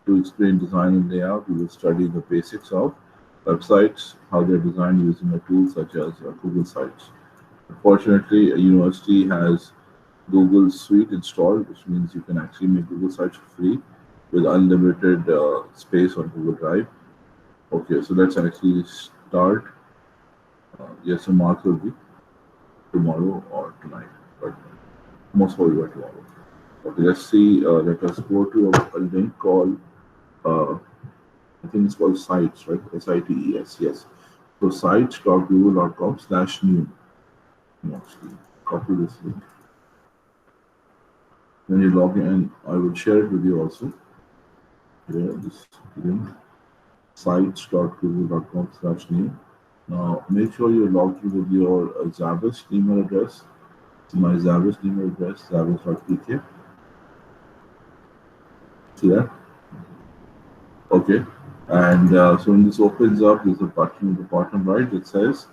To explain design and layout, we will study the basics of websites, how they're designed using a tool such as Google Sites. Unfortunately, a university has Google Suite installed, which means you can actually make Google Sites for free with unlimited space on Google Drive. Okay, so let's actually start. Yes, the mark will be tomorrow or tonight, but most probably by tomorrow. Okay, let's see. Let us go to a link called, I think it's called Sites, right? Sites, yes. So sites.google.com/new. Actually, copy this link. When you log in, I will share it with you also. Here, this link, sites.google.com/new. Now, make sure you're logged in with your Zabbis email address. So my Zabbis email address, zabbis.pk. See that? Okay. And so when this opens up, there's a button at the bottom right that says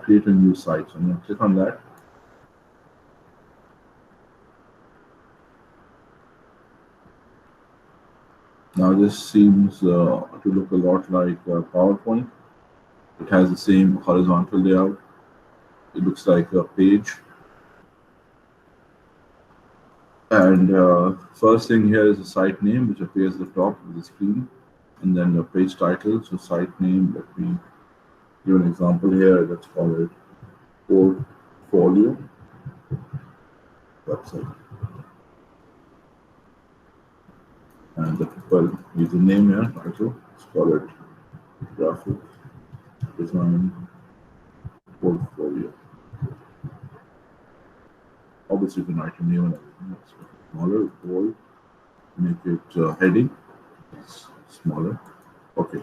create a new site. So I'm going to click on that. Now this seems to look a lot like PowerPoint. It has the same horizontal layout. It looks like a page. And first thing here is the site name, which appears at the top of the screen. And then the page title, so site name. Let me give an example here. Let's call it portfolio website. And the people use the name here, title. Let's call it graphic design portfolio. Obviously, you can write your name and everything. Let's make it smaller, bold, make it heading. It's smaller. Okay.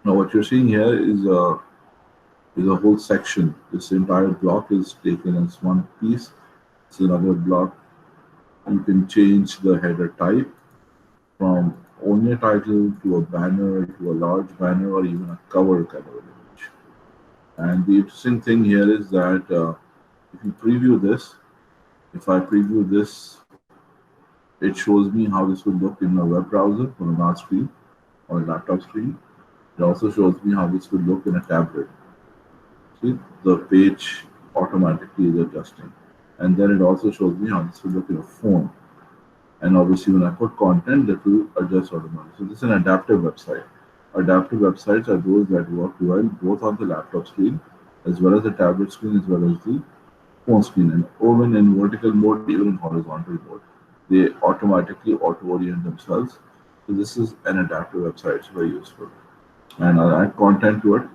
Now, what you're seeing here is a whole section. This entire block is taken as one piece. It's another block. You can change the header type from only a title to a banner to a large banner or even a cover kind of an image. And the interesting thing here is that if you preview this, if I preview this, it shows me how this will look in a web browser on a large screen or a laptop screen. It also shows me how this will look in a tablet. See, the page automatically is adjusting. And then it also shows me how this will look in a phone. And obviously, when I put content, that will adjust automatically. So this is an adaptive website. Adaptive websites are those that work well both on the laptop screen as well as the tablet screen as well as the phone screen, and even in vertical mode, even in horizontal mode. They automatically auto-orient themselves. So this is an adaptive website. It's very useful. And I'll add content to it.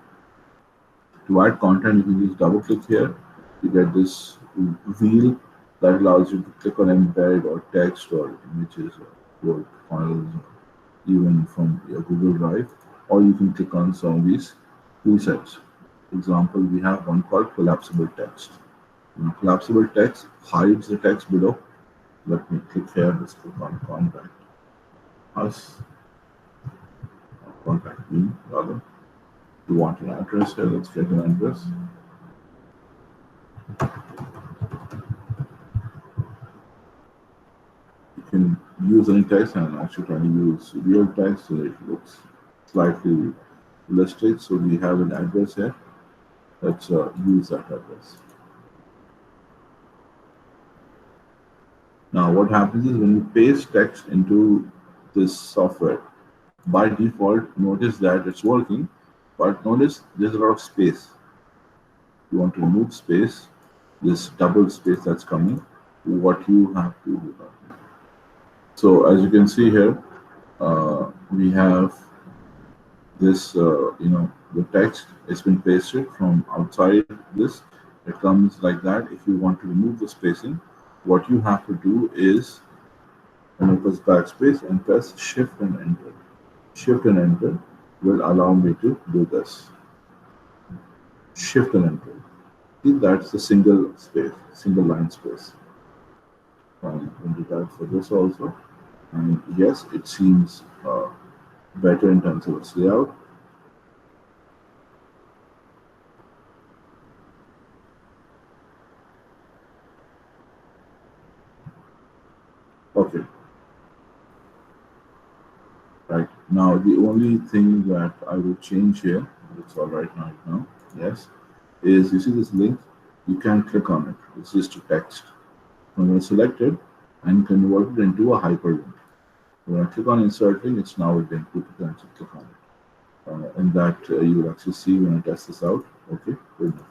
To add content, you can just double click here. You get this wheel that allows you to click on embed or text or images or Word files, or even from your Google Drive, or you can click on some of these tool sets. For example, we have one called collapsible text. Now, collapsible text hides the text below. Let me click here. Let's click on contact us, contact me rather. You want an address here? Let's get an address. You can use any text, and I'm actually trying to use real text so that it looks slightly realistic. So we have an address here. Let's use that address. Now, what happens is when you paste text into this software, by default, notice that it's working, but notice there's a lot of space. You want to remove space, this double space that's coming, what you have to do. So as you can see here, we have this, the text has been pasted from outside this. It comes like that. If you want to remove the spacing, what you have to do is, when you press backspace and press shift and enter. Shift and enter will allow me to do this. Shift and enter. See, that's the single space, single line space. I'm going to do that for this also. And yes, it seems better in terms of its layout. Okay. Now, the only thing that I will change here, it's all right now, yes, is you see this link, you can click on it. It's just a text. I'm going to select it and convert it into a hyperlink. When I click on insert link, it's now a link. You can actually click on it. And that you will actually see when I test this out. Okay, good enough.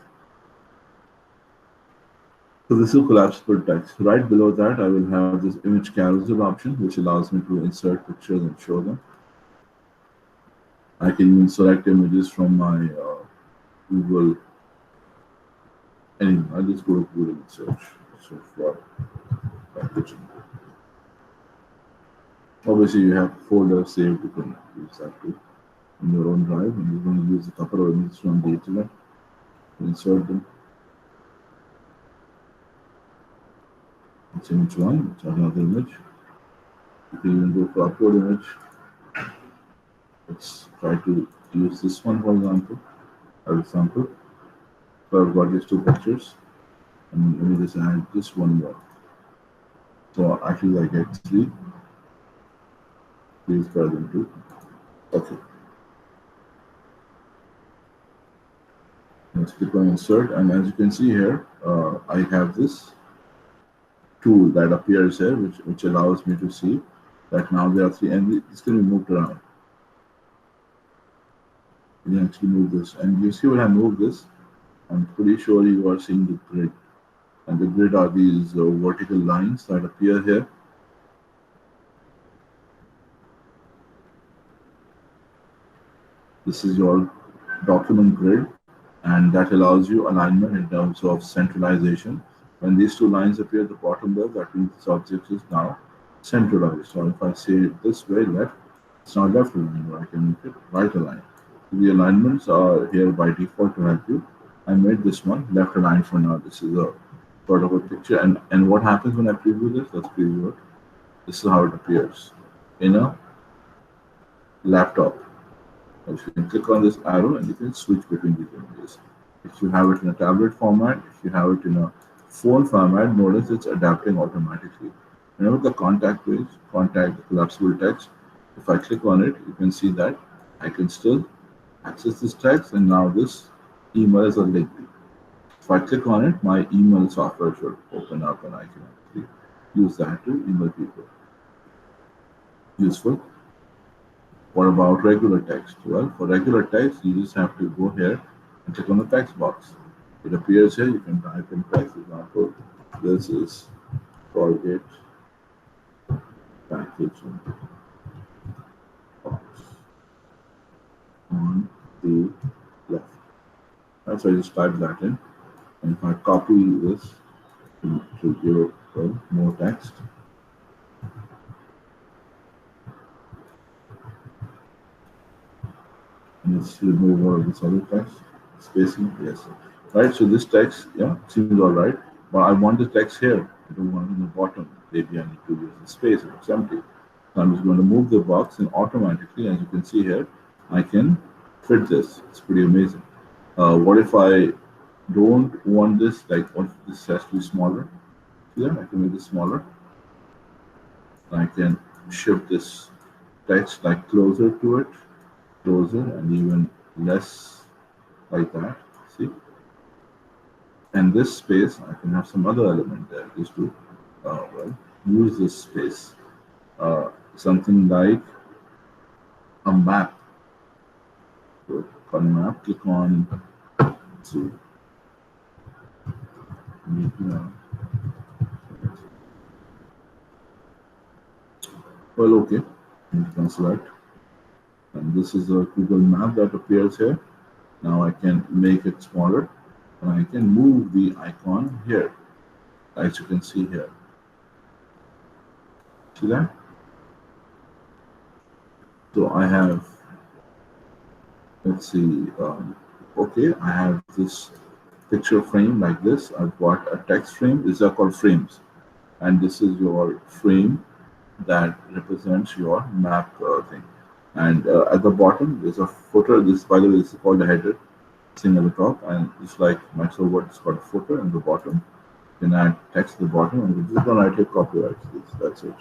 So this is collapsible text. Right below that, I will have this image carousel option, which allows me to insert pictures and show them. I can even select images from my Google. Anyway, I'll just go to Google and search. So for packaging. Obviously, you have folders saved. You can use that too in your own drive, and you're going to use a couple of images from the internet to insert them. It's image one, it's another image. You can even go for upload image. Let's try to use this one, for example, as a sample. So I've got these two pictures, and let me just add just one more. So actually, I get three. Please try them too. Okay. Let's click on insert, and as you can see here, I have this tool that appears here, which allows me to see that now there are three, and it's going to be moved around. You can actually move this, and you see when I move this, I'm pretty sure you are seeing the grid, and the grid are these vertical lines that appear here. This is your document grid, and that allows you alignment in terms of centralization. When these two lines appear at the bottom there, that means this object is now centralized. So if I say it this way, left, it's not left aligned, or I can make it right aligned. The alignments are here by default to help you. I made this one left aligned for now. This is a sort of a picture. And what happens when I preview this? Let's preview it. This is how it appears in a laptop. You can click on this arrow and you can switch between these images. If you have it in a tablet format, if you have it in a phone format, notice it's adapting automatically. Remember the contact page, contact the collapsible text. If I click on it, you can see that I can still access this text, and now this email is a link. If I click on it, my email software should open up and I can actually use that to email people. Useful. What about regular text? Well, for regular text, you just have to go here and click on the text box. It appears here, you can type in text. For example, this is Colgate packaging box on the left. That's why I just type that in. And if I copy this to give more text, and let's remove all of this other text, spacing, yes. Right, so this text, yeah, seems all right, but I want the text here. I don't want it in the bottom. Maybe I need to use the space, it's empty. So I'm just going to move the box, and automatically, as you can see here, I can fit this. It's pretty amazing. What if I don't want this, like what if this has to be smaller? See that? I can make this smaller. I can shift this text like closer to it, closer, and even less like that. See? And this space, I can have some other element there just to well, use this space. Something like a map. So on map, click on see. Well, okay, you can select. And this is a Google map that appears here. Now I can make it smaller, and I can move the icon here, as you can see here. See that? So I have, let's see, okay, I have this picture frame like this. I've got a text frame. These are called frames. And this is your frame that represents your map thing. And at the bottom, there's a footer. This, by the way, this is called a header. Thing at the top, and it's like Microsoft Word. It's got a footer in the bottom. You can add text at the bottom, and we're just going to write here copyrights. That's it.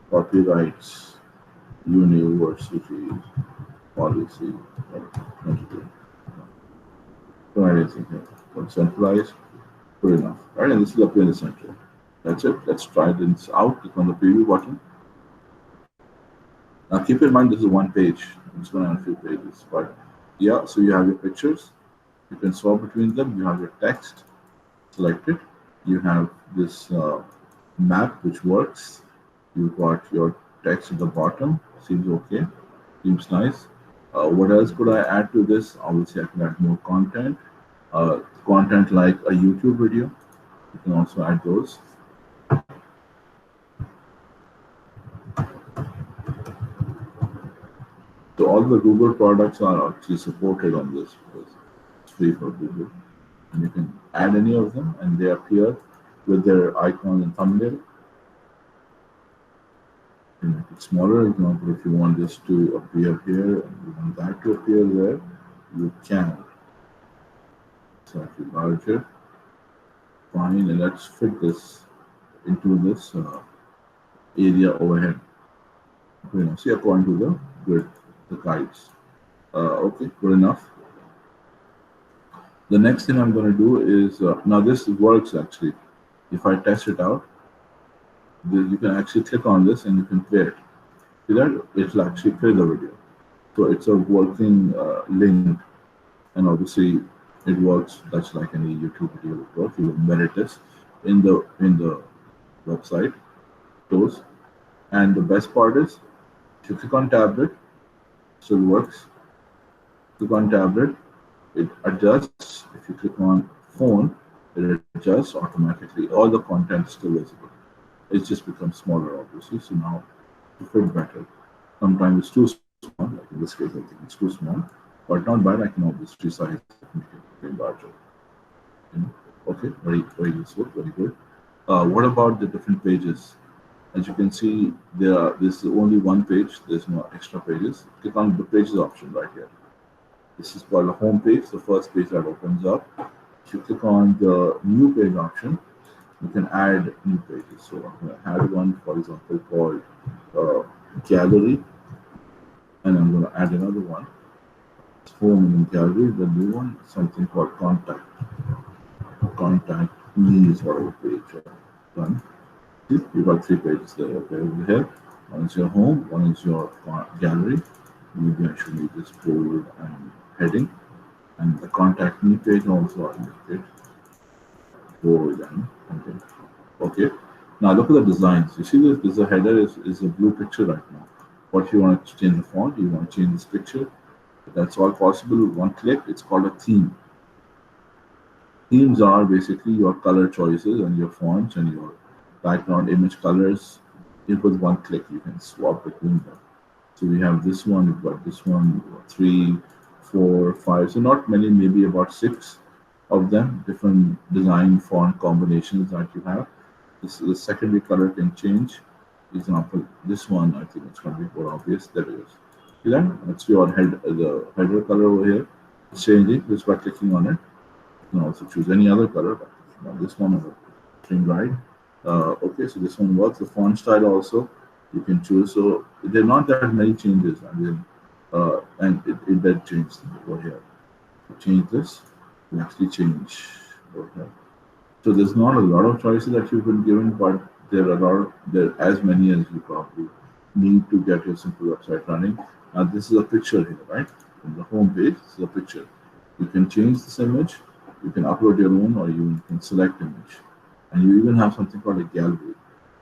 Copyrights. University policy. Don't add anything here. Don't centralize. Good enough. Right, and this will appear in the center. That's it. Let's try this out. Click on the preview button. Now keep in mind this is one page. It's going to have a few pages, but yeah. So you have your pictures. You can swap between them. You have your text selected. You have this map which works. You've got your text at the bottom. Seems okay. Seems nice. What else could I add to this? Obviously, I can add more content. Content like a YouTube video. You can also add those. So all the Google products are actually supported on this because it's free for Google. And you can add any of them and they appear with their icon and thumbnail. You make it smaller. Example, if you want this to appear here and you want that to appear there, you can. Slightly larger. Fine, and let's fit this into this area overhead. See, according to the grid, the guides. Okay, good enough. The next thing I'm going to do is now this works actually. If I test it out, you can actually click on this and you can play it. See that? It'll actually play the video. So it's a working link, and obviously it works. That's like any YouTube video would work. You will embed this in the website tools. And the best part is, if you click on tablet, still works. Click on tablet, it adjusts. If you click on phone, it adjusts automatically. All the content is still visible. It just becomes smaller, obviously. So now to fit better. Sometimes it's too small. Like in this case, I think it's too small, but not bad. I can obviously size it and make it larger. Okay, very useful, very good. What about the different pages? As you can see, this is only one page. There's no extra pages. Click on the pages option right here. This is called the home page, the first page that opens up. If you click on the new page option, you can add new pages. So I'm going to add one, for example, called gallery, and I'm going to add another one. It's home and gallery. The new one, something called contact. Contact me is whatever page done. You've got 3 pages there. Okay, over here, one is your home, one is your gallery. Maybe I should make this bold and heading, and the contact me page also I make it bold and heading. Okay. Now look at the designs. You see this the header is a blue picture right now. What if you want to change the font? You want to change this picture? That's all possible with one click. It's called a theme. Themes are basically your color choices and your fonts and your background image colors. With one click, you can swap between them. So we have this one, we've got this one, 3, 4, 5. So not many, maybe about 6 of them, different design font combinations that you have. The secondary color can change. For example, this one, I think it's going to be more obvious. There it is. See that? That's your the header color over here. It's changing just by clicking on it. You can also choose any other color, but this one is a string guide. Okay, so this one works. The font style also you can choose. So there are not that many changes. I mean, and it did change over here. Change this, you actually change over here. So there's not a lot of choices that you've been given, but there are as many as you probably need to get your simple website running. Now this is a picture here, right? On the home page, this is a picture. You can change this image, you can upload your own, or you can select image. And you even have something called a gallery,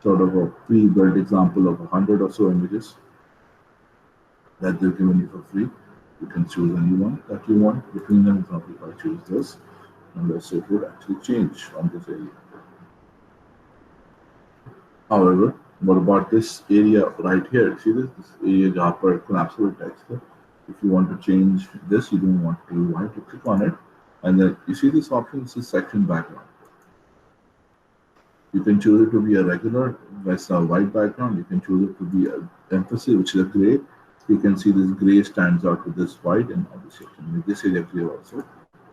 sort of a pre-built example of 100 or so images that they've given you for free. You can choose any one that you want between them. For example, if I choose this, and let's say it would actually change on this area. However, what about this area right here? See this area for collapsible text. If you want to change this, you don't want to, you want to click on it, and then you see this option. This is section background. You can choose it to be a regular white background. You can choose it to be an emphasis, which is a gray. You can see this gray stands out with this white, and obviously you can make this area gray also,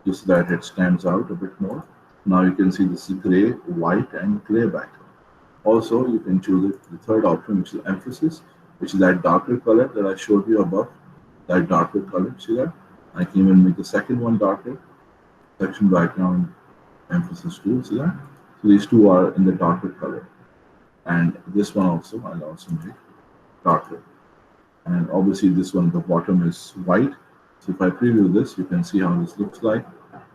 just so that it stands out a bit more. Now you can see this is gray, white, and gray background. Also, you can choose it, the third option, which is emphasis. which is that darker color that I showed you above, that darker color, see that? I can even make the second one darker, section background emphasis 2, see that? So these two are in the darker color. And this one also, I'll also make darker. And obviously this one, the bottom is white. So if I preview this, you can see how this looks like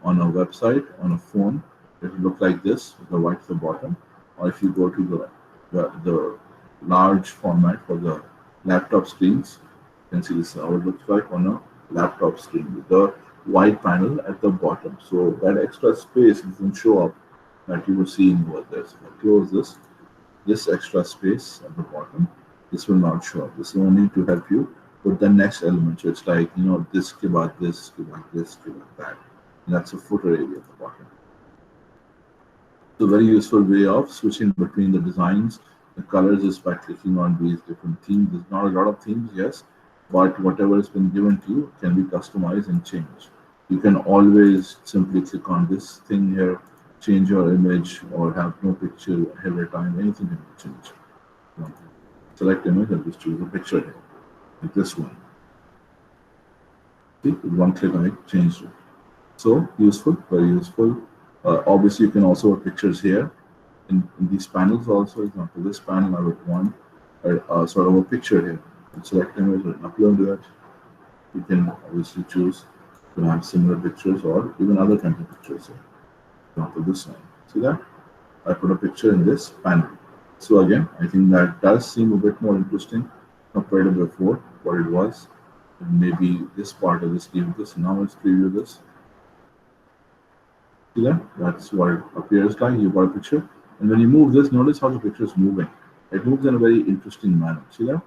on a website, on a phone. It will look like this, with the white at the bottom. Or if you go to the large format for the laptop screens, you can see this how it looks like on a laptop screen with the white panel at the bottom. So that extra space doesn't show up that you were seeing over there. So if I close this extra space at the bottom, this will not show up. This will only to help you with the next element. So it's like, you know, this, ke baad this, ke baad this, ke baad that. And that's a footer area at the bottom. So very useful way of switching between the designs. The colors is by clicking on these different themes. There's not a lot of themes, yes, but whatever has been given to you can be customized and changed. You can always simply click on this thing here, change your image, or have no picture every time. Anything can be changed. Select image and just choose a picture here, like this one. See, with one click on it, changed it. So useful, very useful. Obviously, you can also have pictures here in these panels also. For example, this panel, I would want sort of a picture here. Select image and upload that. You can obviously choose to have similar pictures or even other kinds of pictures here. For example, this one. See that? I put a picture in this panel. So again, I think that does seem a bit more interesting compared to before, what it was. And maybe this part of this, leave this. Now let's preview this. See that? That's what it appears like. You've got a picture. And when you move this, notice how the picture is moving. It moves in a very interesting manner. See that?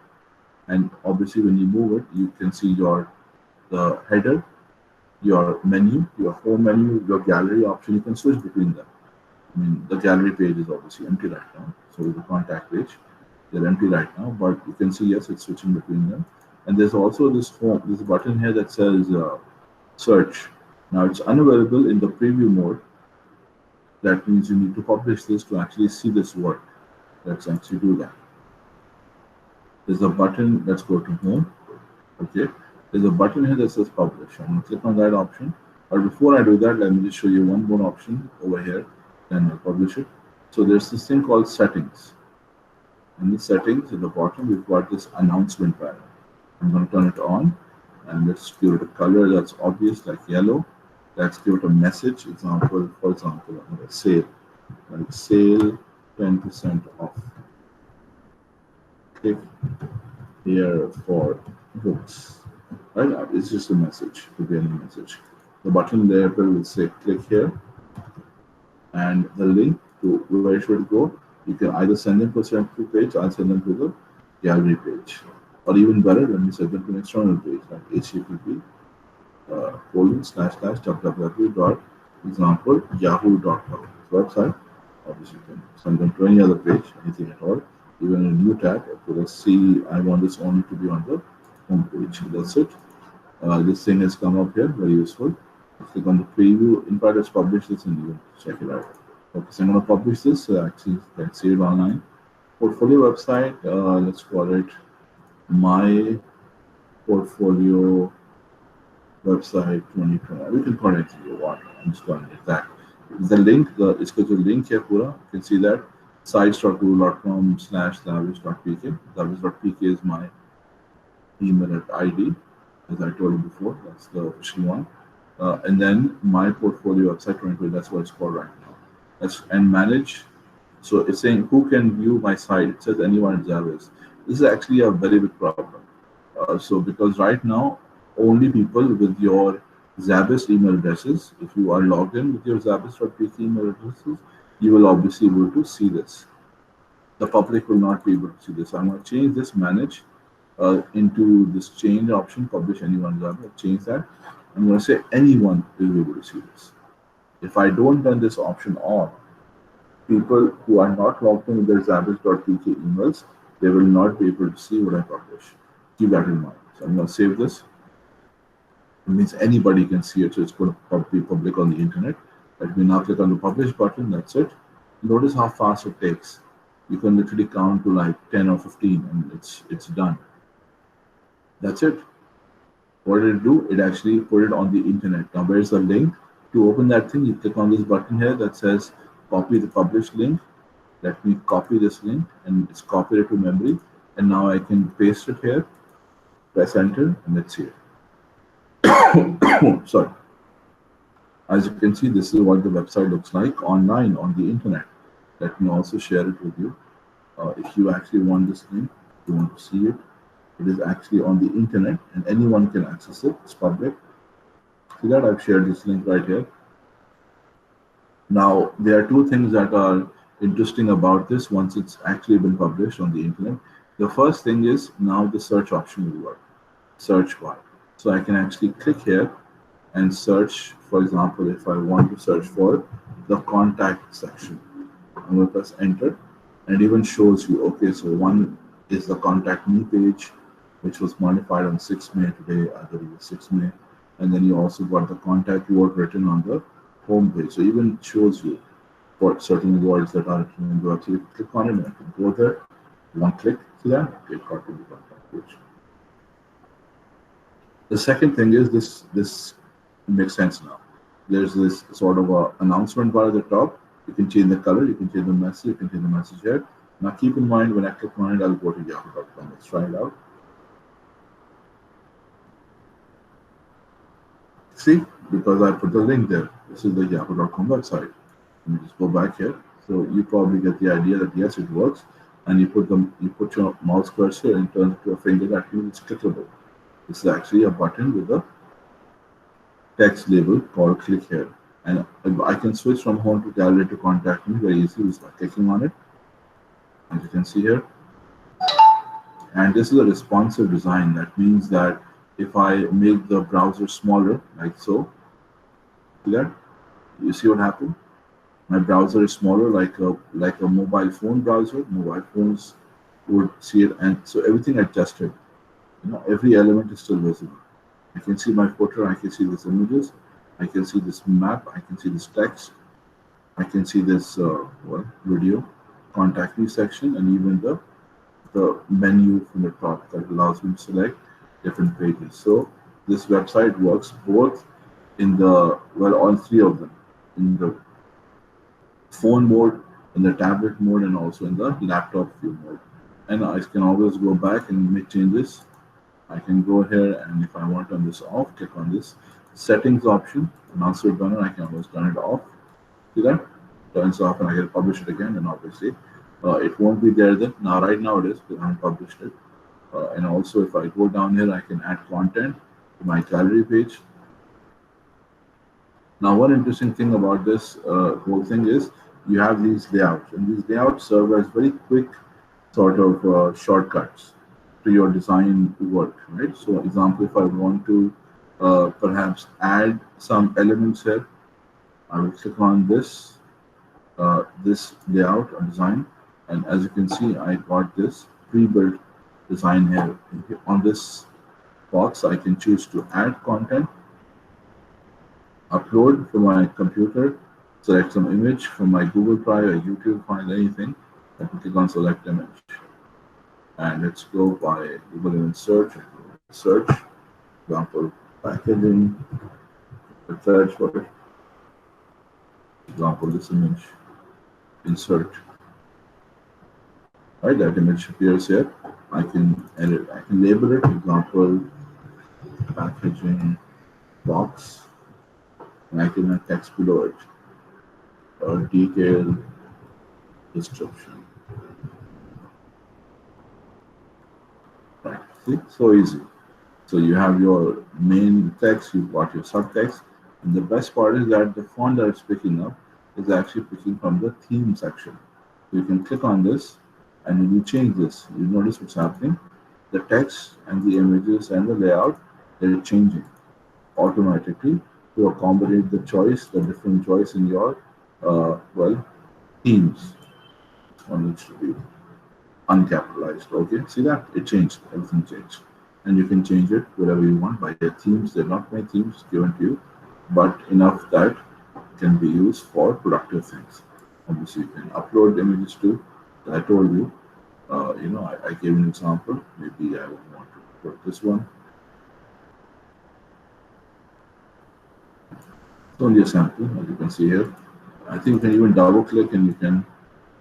And obviously, when you move it, you can see the header, your menu, your home menu, your gallery option. You can switch between them. I mean, the gallery page is obviously empty right now. So the contact page, they're empty right now. But you can see, yes, it's switching between them. And there's also this button here that says search. Now it's unavailable in the preview mode. That means you need to publish this to actually see this work. Let's actually do that. There's a button, let's go to home. Okay, there's a button here that says publish. I'm going to click on that option. But before I do that, let me just show you one more option over here. Then I'll publish it. So there's this thing called settings. In the settings at the bottom, we've got this announcement panel. I'm going to turn it on and let's give it a color that's obvious, like yellow. Let's give it a message. Example, for example, sale, like sale 10% off. Click here for books. Right? It's just a message, could be any message. The button there will say click here, and the link to where it should go. You can either send them to a central page or send them to the gallery page, or even better, let me send them to an external page like http www.example.yahoo.com website. Obviously, you can send them to any other page, anything at all, even a new tab. Okay, let's see, I want this only to be on the home page. That's it. This thing has come up here, very useful. Click on the preview. In fact, let's publish this and you can check it out. Okay, so I'm going to publish this. Actually, let's see it online. Portfolio website, let's call it my portfolio website 2020. We can call it anything you want. I'm just calling it that. The link, it's got the link here, pura. You can see that sites.google.com/zavish.pk. Zavish.pk is my email ID, as I told you before. That's the official one. And then my portfolio website 2020. That's what it's called right now. And manage. So it's saying who can view my site. It says anyone in Zavish. This is actually a very big problem. So because right now, only people with your Zabbis email addresses, if you are logged in with your Zabbis.pk email addresses, you will obviously be able to see this. The public will not be able to see this. I'm going to change this manage into this change option, publish anyone Zabbis. Change that. I'm going to say anyone will be able to see this. If I don't turn this option on, people who are not logged in with their Zabbis.pk emails, they will not be able to see what I publish. Keep that in mind. So I'm going to save this. It means anybody can see it, so it's going to be public on the internet. Let me now click on the publish button. That's it. Notice how fast it takes. You can literally count to like 10 or 15 and it's done. That's it. What did it do? It actually put it on the internet. Now where's the link? To open that thing, you click on this button here that says copy the published link. Let me copy this link, and it's copied it to memory. And now I can paste it here, press enter, and it's here. Sorry. As you can see, this is what the website looks like online on the internet. Let me also share it with you. If you actually want this link, if you want to see it, it is actually on the internet and anyone can access it. It's public. See that I've shared this link right here. Now, there are two things that are interesting about this once it's actually been published on the internet. The first thing is now the search option will work, search bar. So I can actually click here and search, for example, if I want to search for the contact section. I'm going to press enter, and it even shows you, okay, so one is the contact me page, which was modified on 6 May today, I believe it's 6 May. And then you also got the contact word written on the home page. So even shows you for certain words that are written in the website. You click on it and you can go there. One click, see that? Okay, got to the contact page. The second thing is this makes sense now. There's this sort of a announcement bar at the top. You can change the color, you can change the message, you can change the message here. Now keep in mind when I click on it, I'll go to yahoo.com. Let's try it out. See, because I put the link there. This is the yahoo.com website. Let me just go back here. So you probably get the idea that yes, it works. And you put your mouse cursor and turn it to a finger. That means it's clickable. This is actually a button with a text label called click here. And I can switch from home to gallery to contact me very easily just by clicking on it. As you can see here. And this is a responsive design. That means that if I make the browser smaller, like so, see that? You see what happened? My browser is smaller, like a mobile phone browser. Mobile phones would see it, and so everything adjusted. You know, every element is still visible. I can see my footer. I can see these images. I can see this map. I can see this text. I can see this video, contact me section, and even the menu from the top that allows me to select different pages. So this website works both in the, well, all three of them, in the phone mode, in the tablet mode, and also in the laptop view mode. And I can always go back and make changes. I can go here, and if I want to turn this off, click on this settings option, announcer banner. I can always turn it off. See that? Turns off, and I can publish it again, and obviously it won't be there then. Now, right now it is because I haven't published it. And also, if I go down here, I can add content to my gallery page. Now, one interesting thing about this whole thing is you have these layouts, and these layouts serve as very quick sort of shortcuts to your design work, right? So, example, if I want to perhaps add some elements here, I will click on this layout or design, and as you can see, I got this pre-built design here. On this box, I can choose to add content, upload from my computer, select some image from my Google Drive or YouTube file, anything. I can click on select image. And let's go by Google image search. Search, example, packaging, search for example, this image, insert. Right, that image appears here. I can edit, I can label it, example, packaging box, and I can add text below it, or detailed description. Right, see, so easy. So you have your main text, you've got your subtext, and the best part is that the font that it's picking up is actually picking from the theme section. So you can click on this, and when you change this, you notice what's happening. The text and the images and the layout, they're changing automatically to accommodate the choice, the different choice in your, themes on which to be uncapitalized. Okay, see that? It changed, everything changed. And you can change it wherever you want by your themes. They're not my themes given to you, but enough that can be used for productive things. Obviously, you can upload images too. I told you, I gave an example. Maybe I would want to put this one. It's only a sample, as you can see here. I think you can even double click and you can,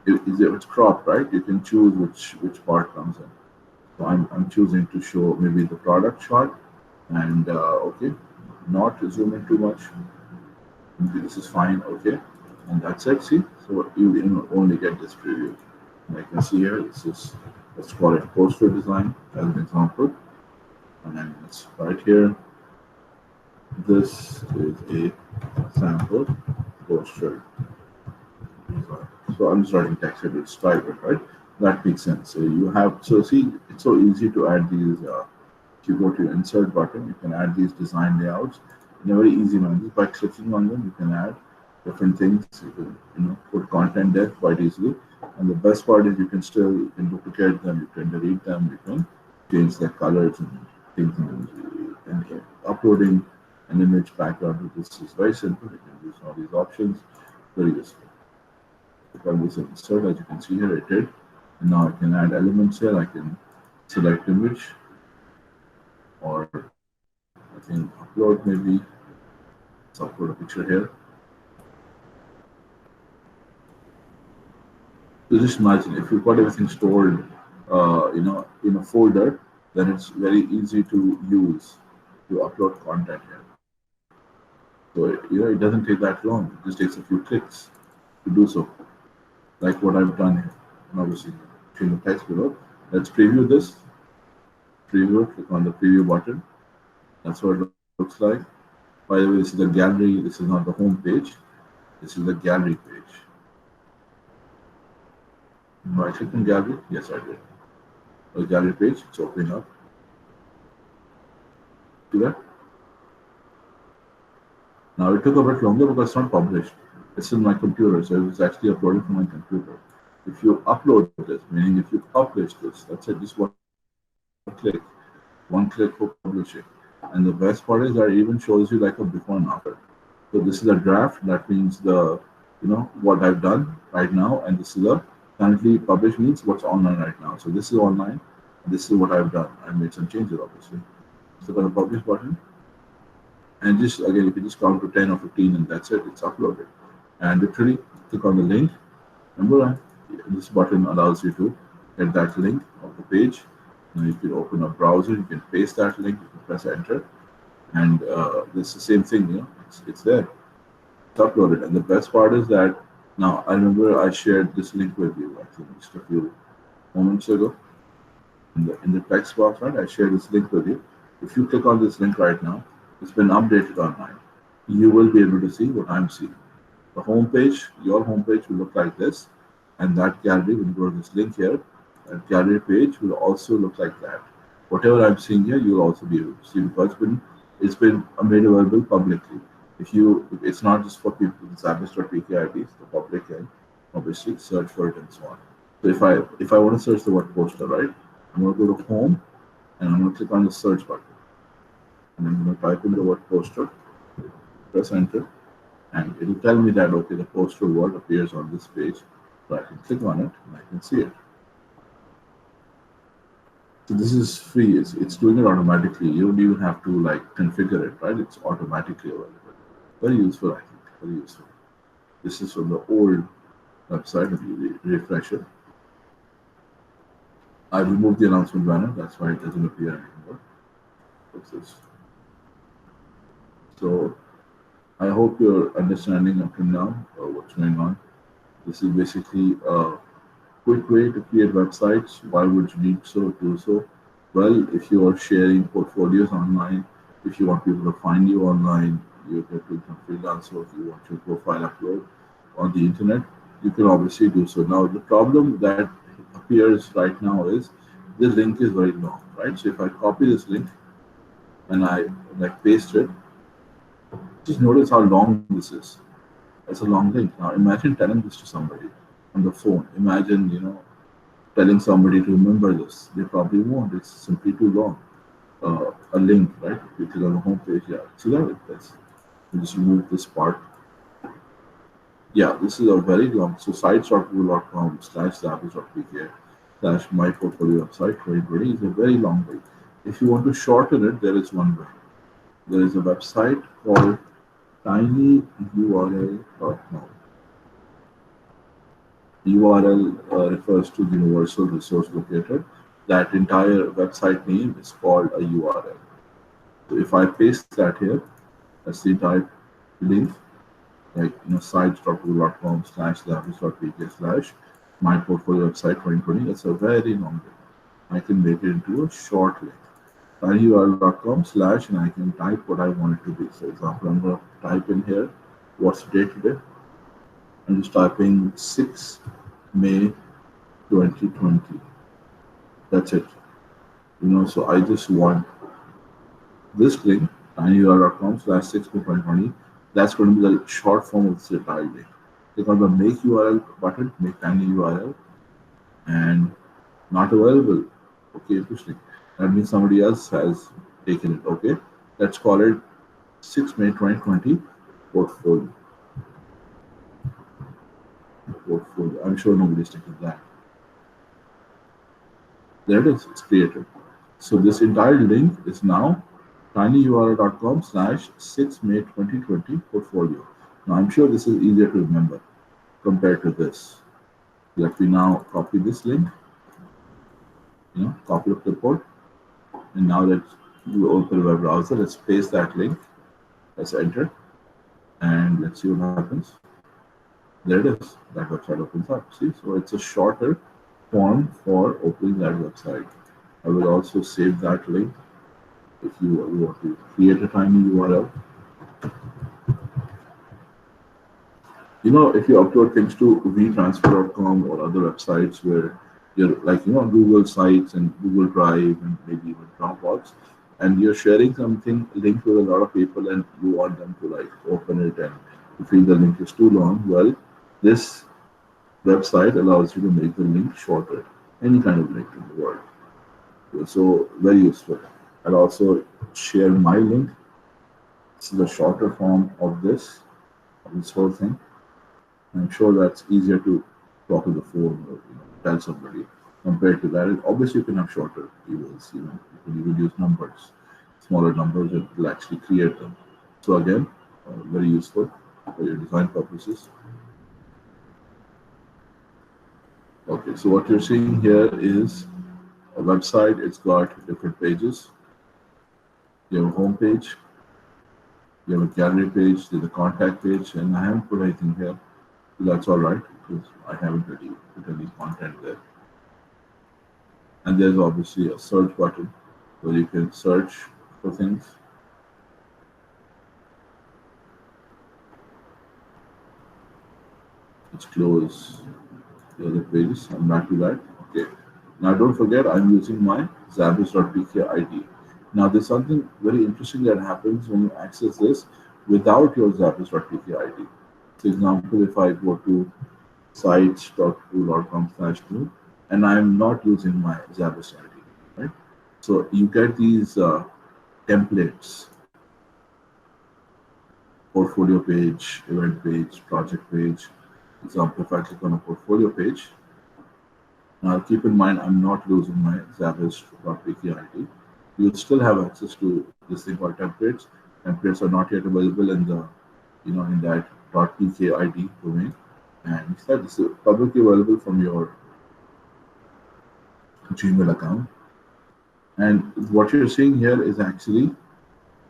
it's cropped, right? You can choose which part comes in. So I'm choosing to show maybe the product shot and okay, not zoom in too much. This is fine, okay, and that's it. See, so you only get this preview. And I can see here, this is, let's call it poster design as an example, and then it's right here. This is a sample poster design. So I'm just writing text here, it's private, right? That makes sense. So you have, so see, it's so easy to add these. If you go to your insert button, you can add these design layouts in a very easy manner. Just by clicking on them, you can add different things. You can, put content there quite easily. And the best part is you can duplicate them, you can delete them, you can change their colors and things. And uploading an image background, this is very simple. You can use all these options, very useful. If I use insert, as you can see here, it did. And now I can add elements here. I can select image, or I can upload maybe. Let's upload a picture here. So just imagine if you've got everything stored, in a folder, then it's very easy to use to upload content here. So it doesn't take that long. It just takes a few clicks to do so, like what I've done here. And obviously, change the text below. Let's preview this. Preview. Click on the preview button. That's what it looks like. By the way, this is the gallery. This is not the home page. This is the gallery page. I click on gallery. Yes, I did. The gallery page. It's opening up. See that? Now it took a bit longer because it's not published. It's in my computer, so it's actually uploaded from my computer. If you upload this, meaning if you publish this, that's it. Just one click for publishing. And the best part is that it even shows you like a before and after. So this is a draft. That means what I've done right now, and this is a currently published means what's online right now. So this is online, and this is what I've done. I made some changes, obviously. So click on the publish button, and just again, you can just count to 10 or 15, and that's it. It's uploaded. And literally, click on the link. Remember, this button allows you to get that link of the page. Now you can open a browser, you can paste that link, you can press enter, and this is the same thing. It's there. It's uploaded, and the best part is that now I remember I shared this link with you. I think just a few moments ago in the text box, right? I shared this link with you. If you click on this link right now, it's been updated online. You will be able to see what I'm seeing. The home page, your home page will look like this, and that gallery, when you go to this link here, that gallery page will also look like that. Whatever I'm seeing here, you'll also be able to see because it's been made available publicly. It's not just for people with established or PKIDs, the public can obviously search for it and so on. So if I want to search the word poster, right, I'm going to go to home and I'm going to click on the search button, and I'm going to type in the word poster, press enter, and it will tell me that okay, the poster word appears on this page, so I can click on it and I can see it. So this is free. It's doing it automatically. You don't even have to like configure it, right? It's automatically available. Very useful, I think. Very useful. This is from the old website. If you refresh it, I removed the announcement banner. That's why it doesn't appear anymore. What's this? So I hope you're understanding up to now what's going on. This is basically a quick way to create websites. Why would you need to do so? Well, if you are sharing portfolios online, if you want people to find you online, you're doing some freelance work, you want your profile upload on the internet, you can obviously do so. Now, the problem that appears right now is this link is very long, right? So if I copy this link and I paste it, just notice how long this is. It's a long link. Now imagine telling this to somebody on the phone. Imagine, telling somebody to remember this. They probably won't. It's simply too long. A link, right? If you click on the home page, yeah. See that? Let's just remove this part. Yeah, this is a very long. So sites.google.com/zabbis.pk slash my portfolio website 2020 is a very long way. If you want to shorten it, there is one way. There is a website called tinyurl.com. URL refers to the universal resource locator. That entire website name is called a URL. So if I paste that here, that's the entire link, like sites.google.com/labs.pk slash my portfolio website 2020. It's a very long link. I can make it into a short link. tinyurl.com slash and I can type what I want it to be. So example, I'm going to type in here what's the date today. I'm just typing 6 May 2020. That's it. So I just want this link, tinyurl.com/6May2020. That's going to be the short form of this entire link. Click on the make URL button, make tiny URL, and not available. Okay, interesting. That means somebody else has taken it. Okay, let's call it 6 May 2020 portfolio. I'm sure nobody's taken that. There it is, it's created. So this entire link is now tinyurl.com/6May2020 portfolio. Now I'm sure this is easier to remember compared to this. Let me now copy this link, copy the clipboard, and now let's open the web browser. Let's paste that link. Let's enter, and let's see what happens. There it is. That website opens up. See, so it's a shorter form for opening that website. I will also save that link if you want to create a tiny URL. If you upload things to vtransfer.com or other websites where you're like, Google Sites and Google Drive and maybe even Dropbox, and you're sharing something linked with a lot of people and you want them to like open it and you feel the link is too long, well, this website allows you to make the link shorter, any kind of link in the world. So very useful. I'll also share my link. This is a shorter form of this whole thing. I'm sure that's easier to talk to the phone or tell somebody compared to that. Obviously, you can have shorter keywords. You can even use numbers, smaller numbers, and it will actually create them. So again, very useful for your design purposes. Okay, so what you're seeing here is a website. It's got different pages. You have a home page, you have a gallery page, there's a contact page, and I haven't put anything here. So that's all right because I haven't really put any content there. And there's obviously a search button where you can search for things. Let's close the other pages. I'm back to that. Okay. Now don't forget I'm using my zabbis.pk ID. Now there's something very interesting that happens when you access this without your zabbis.pk ID. For example, if I go to sites.google.com/new and I'm not using my Zabbis ID, right? So you get these templates, portfolio page, event page, project page. For example, if I click on a portfolio page, now keep in mind I'm not using my Zabbis.pk ID. You still have access to this thing called templates. Templates are not yet available in the, in that .pk ID domain, and instead this is publicly available from your Gmail account. And what you're seeing here is actually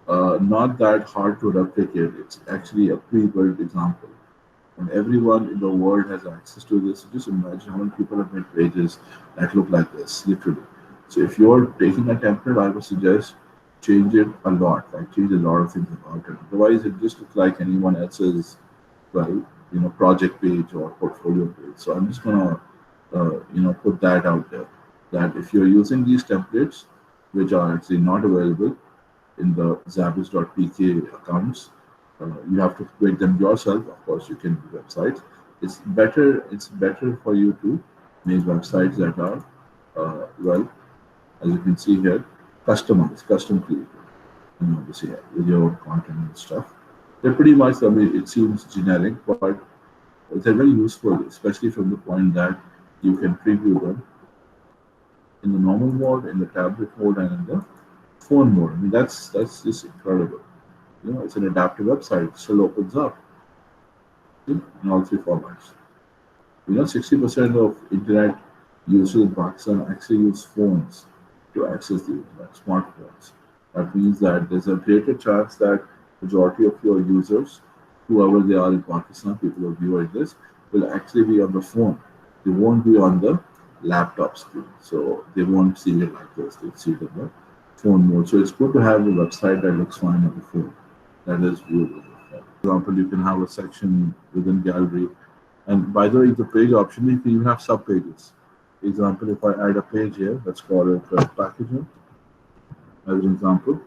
not that hard to replicate. It's actually a pre-built example, and everyone in the world has access to this. Just imagine how many people have made pages that look like this, literally. So if you're taking a template, I would suggest change it a lot, like change a lot of things about it. Otherwise, it just looks like anyone else's, project page or portfolio page. So I'm just gonna, put that out there. That if you're using these templates, which are actually not available in the Zabbis.pk accounts, you have to create them yourself. Of course, you can do websites. It's better for you to make websites that are, as you can see here, customized, custom created, with your own content and stuff. They're pretty much, it seems generic, but they're very useful, especially from the point that you can preview them in the normal mode, in the tablet mode, and in the phone mode. I mean, that's just incredible. You know, it's an adaptive website. It still opens up in all three formats. You know, 60% of internet users in Pakistan actually use phones to access the internet, smartphones. That means that there's a greater chance that majority of your users, whoever they are in Pakistan, people who are viewing this, will actually be on the phone. They won't be on the laptop screen. So they won't see it like this. They'll see it in the phone mode. So it's good to have a website that looks fine on the phone. That is viewable. For example, you can have a section within gallery. And by the way, the page option, you can even have sub pages. For example, if I add a page here, let's call it packaging as an example.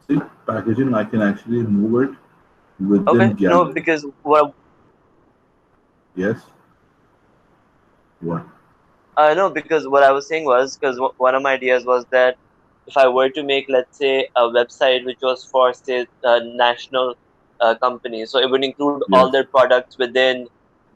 See, packaging, I can actually move it within gallery. No, because what? Yes. What? No, because what I was saying was, because one of my ideas was that if I were to make, let's say, a website which was for, say, a national company, so it would include all Yes. their products within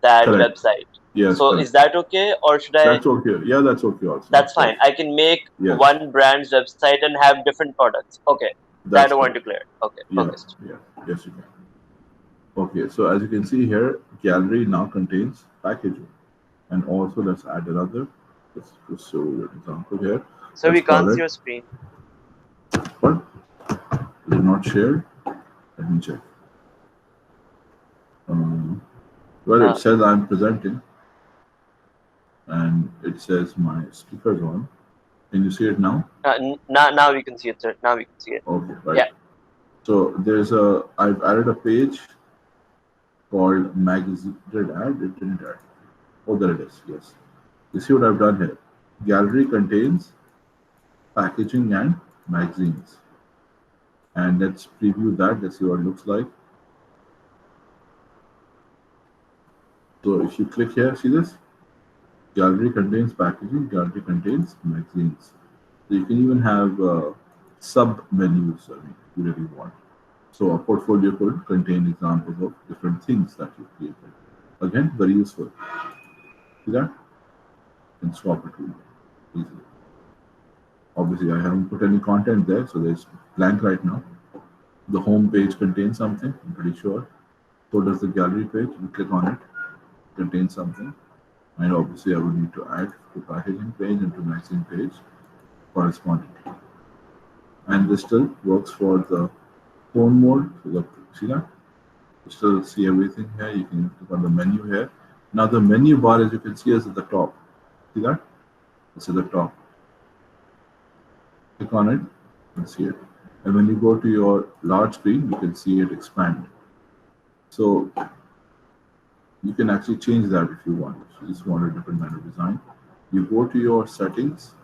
that Correct. website. Yes. So Correct. is that okay, or should I? That's okay. Yeah, that's okay also. That's fine. I can make Yes. one brand's website and have different products. Okay, that I want to clear. Okay, Yeah. focused. Yeah. Yes, you can. Okay, so as you can see here, gallery now contains packaging. And also let's add another. Let's just show you an example here. So we Let's call can't see it. your screen. What? Did not share. Let me check. Well, it says I'm presenting, and it says my speaker's on. Can you see it now? Now we can see it, sir. Now we can see it. Okay, right. Yeah. So I've added a page called magazine. Did it add? It didn't add. Oh, there it is. Yes. You see what I've done here? Gallery contains packaging and magazines. And let's preview that. Let's see what it looks like. So if you click here, see this? Gallery contains packaging, gallery contains magazines. So you can even have sub-menus, if you really want. So a portfolio could contain examples of different things that you created. Again, very useful. See that? You can swap it easily. Obviously, I haven't put any content there, so there's blank right now. The home page contains something, I'm pretty sure. So does the gallery page. You click on it, contains something. And obviously, I would need to add the packaging page and to magazine page correspondingly. And this still works for the phone mode. So see that? You still see everything here. You can click on the menu here. Now the menu bar, as you can see, is at the top. See that? It's at the top. Click on it and see it. And when you go to your large screen, you can see it expand. So you can actually change that if you want. If you just want a different kind of design, you go to your settings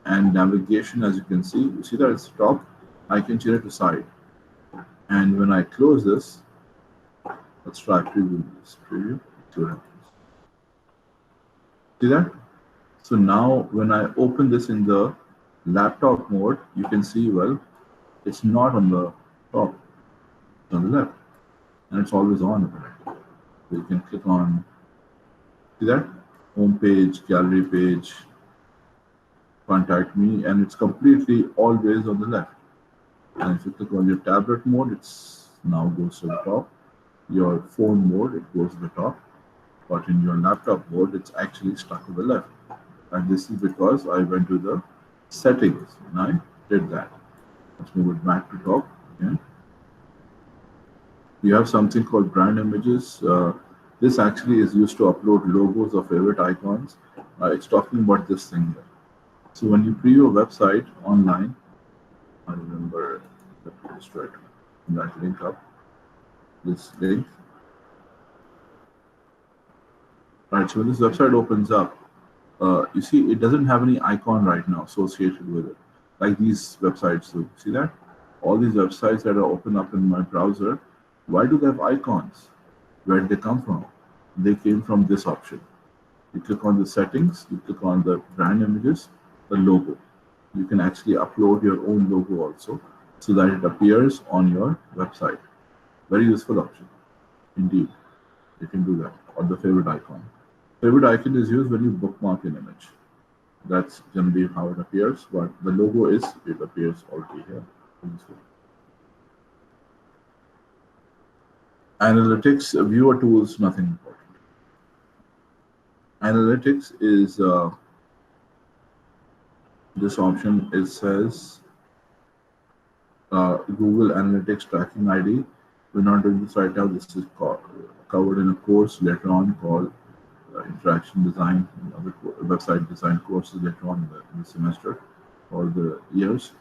and navigation. As you can see, you see that it's top. I can change it to side. And when I close this, let's try preview this. Preview. See what happens. See that? So now when I open this in the laptop mode, you can see, well, it's not on the top, it's on the left, and it's always on. So you can click on, see that? Home page, gallery page, contact me, and it's completely always on the left. And if you click on your tablet mode, it's now goes to the top. Your phone mode, it goes to the top. But in your laptop mode, it's actually stuck to the left. And this is because I went to the settings and I did that. Let's move it back to top again. You have something called brand images. This actually is used to upload logos or favorite icons. It's talking about this thing here. So when you preview a website online, I remember that link up. This link. Right, so when this website opens up, you see it doesn't have any icon right now associated with it, like these websites do. See that? All these websites that are open up in my browser, why do they have icons? Where did they come from? They came from this option. You click on the settings, you click on the brand images, the logo. You can actually upload your own logo also so that it appears on your website. Very useful option, indeed. You can do that, or the favorite icon. Favorite icon is used when you bookmark an image. That's generally how it appears, but the logo is, it appears already here. Analytics, viewer tools, nothing important. Analytics is this option. It says Google Analytics Tracking ID. We're not doing this right now. This is covered in a course later on called Interaction Design and other website design courses later on in the semester or the years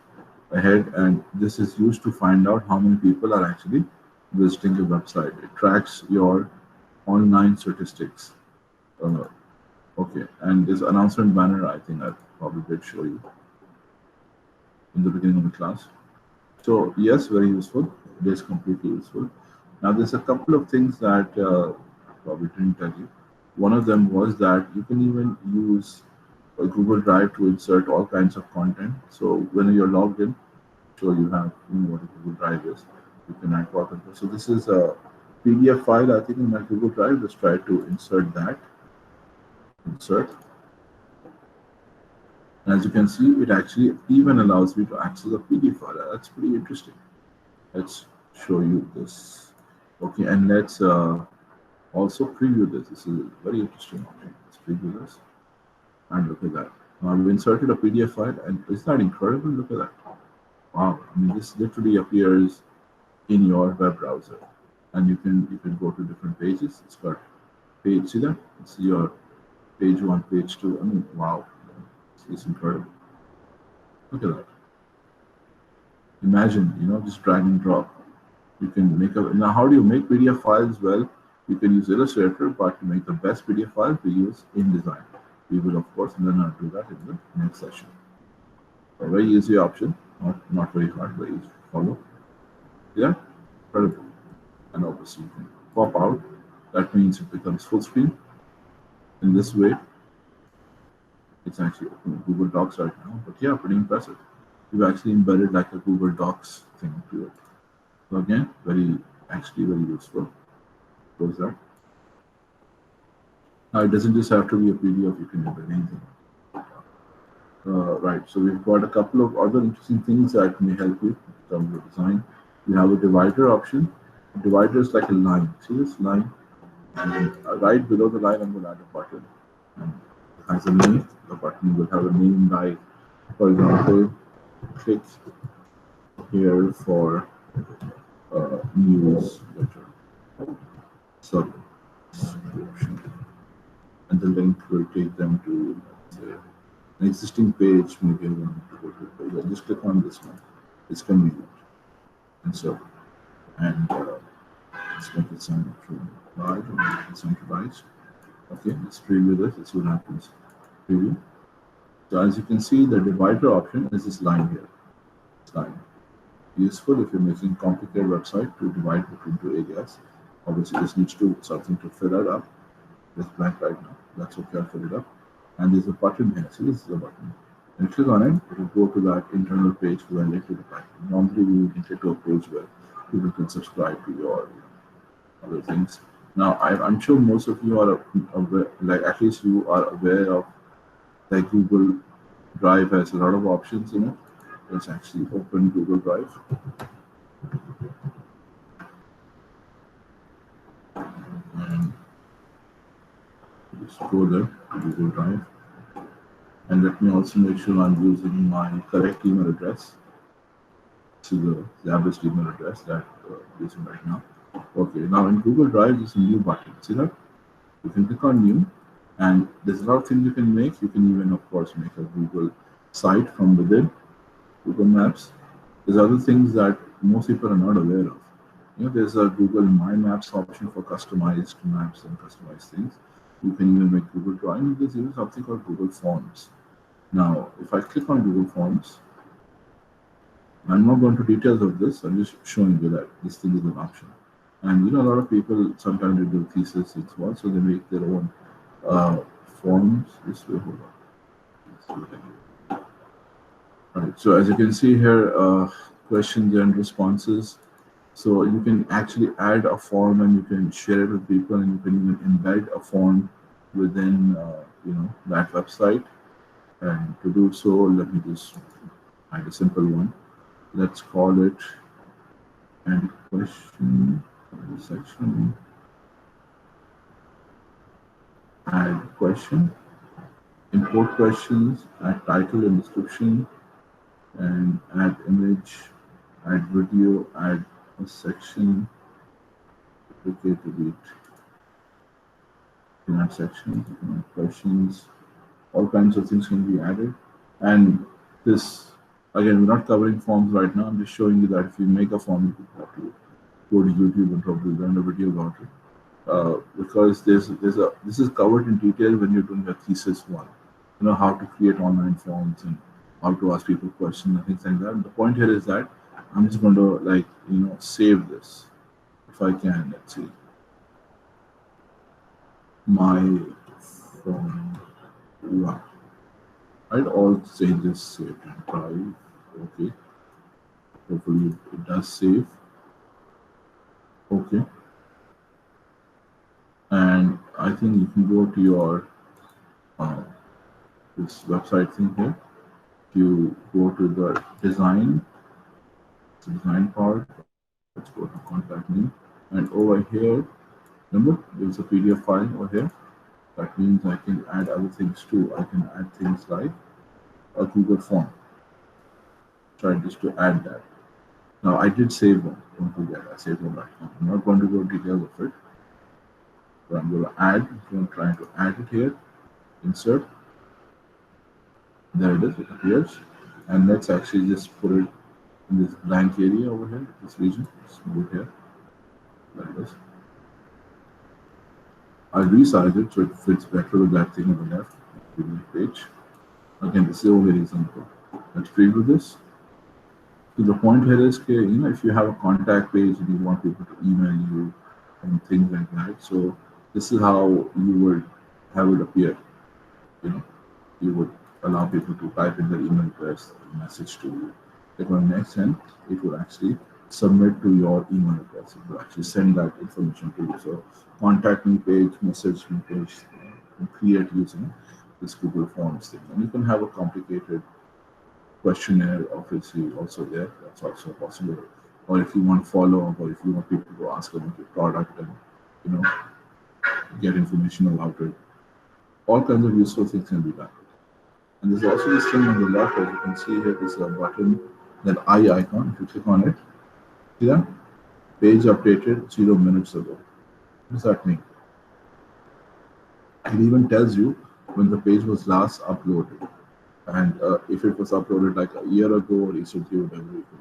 ahead. And this is used to find out how many people are actually visiting your website. It tracks your online statistics. Okay, and this announcement banner, I think I probably did show you in the beginning of the class. So yes, very useful. It is completely useful. Now there's a couple of things that probably didn't tell you. One of them was that you can even use Google Drive to insert all kinds of content. So when you're logged in, so you have what a Google Drive is. You can add content. So this is a PDF file, I think, in my Google Drive. Let's try to insert that. Insert. As you can see, it actually even allows me to access a PDF file. That's pretty interesting. Let's show you this. Okay, and let's also preview this. This is very interesting. Okay, let's preview this and look at that. Now I've inserted a PDF file, and isn't that incredible? Look at that. Wow! I mean, this literally appears in your web browser, and you can go to different pages. It's got page. See that? It's your page 1, page 2. I mean, wow! It's incredible. Look at that. Imagine, just drag and drop. You can make now. How do you make PDF files? Well, you can use Illustrator, but to make the best PDF files, we use InDesign. We will, of course, learn how to do that in the next session. A very easy option, not very hard, very easy to follow. Yeah, incredible. And obviously, you can pop out. That means it becomes full screen. In this way, it's actually open in Google Docs right now. But yeah, pretty impressive. We've actually embedded like a Google Docs thing to it. So again, very useful. Close that. Now it doesn't just have to be a PDF, you can embed anything. Right, so we've got a couple of other interesting things that may help you in terms of design. We have a divider option. A divider is like a line. See this line? And right below the line, I'm going to add a button. And it has a name. The button will have a name like, for example, click here for newsletter subscription, and the link will take them to, let's say, an existing page. Maybe I want to go to a page. I just click on this one. It's convenient. And so, and let's make it centralized. Centralized. Okay, let's preview this. Let's see what happens. Preview. So as you can see, the divider option is this line here. This line. Useful if you're making complicated website to divide between two areas. Obviously, this needs to something to fill it up. It's blank right now. That's okay, I'll fill it up. And there's a button here. See, this is a button. And click on it, it will go to that internal page where I link to the button. Normally, we will get to a page where people can subscribe to your other things. Now, I'm sure most of you are aware, like at least you are aware of, like Google Drive has a lot of options in it. Let's actually open Google Drive. And just go there to Google Drive. And let me also make sure I'm using my correct email address. This is the established email address that I'm using right now. Okay, now in Google Drive, there's a new button. See that? You can click on new, and there's a lot of things you can make. You can even, of course, make a Google site from within Google Maps. There's other things that most people are not aware of. There's a Google My Maps option for customized maps and customized things. You can even make Google Drawing. There's even something called Google Forms. Now, if I click on Google Forms, I'm not going to details of this. I'm just showing you that this thing is an option. And a lot of people sometimes they do thesis and so on, so they make their own forms. This way, hold on. Right. So as you can see here, questions and responses. So you can actually add a form and you can share it with people, and you can even embed a form within that website. And to do so, let me just add a simple one. Let's call it add question section, add question, import questions, add title and description, and add image, add video, add a section, duplicate, delete, in add section, questions, all kinds of things can be added. And this, again, we're not covering forms right now. I'm just showing you that if you make a form, you have to go to YouTube and probably learn a video about it. Because this is covered in detail when you're doing a thesis one. How to create online forms and how to ask people questions and things like that. And the point here is that I'm just going to save this. If I can, let's see. My form one. Right, all changes saved and drive. Okay. Hopefully it does save. Okay. And I think you can go to your this website thing here. If you go to the design part, let's go to contact me, and over here, remember there's a PDF file over here. That means I can add other things too. I can add things like a Google form. Try just to add that. Now I did save one. Don't forget, I saved one right now. I'm not going to go details of it. But I'm going to add. I'm trying to add it here. Insert. There it is. It appears. And let's actually just put it in this blank area over here. This region. Just move it here. Like this. I'll resize it so it fits better with that thing on the left. Page. Again, this is only example. Let's preview this. So the point here is, if you have a contact page and you want people to email you and things like that, so this is how you would have it appear. You would allow people to type in their email address, message to you. Click on next, and it will actually submit to your email address. It will actually send that information to you. So contact me page, message me page, create using this Google Forms thing. And you can have a complicated questionnaire obviously also there. That's also possible. Or if you want follow up, or if you want people to ask about your product and get information about it, all kinds of useful things can be done. And there's also this thing on the left, as you can see here, this button, that eye icon. If you click on it, see that? Page updated 0 minutes ago. What does that mean? It even tells you when the page was last uploaded. And if it was uploaded like a year ago or recently, whatever, you can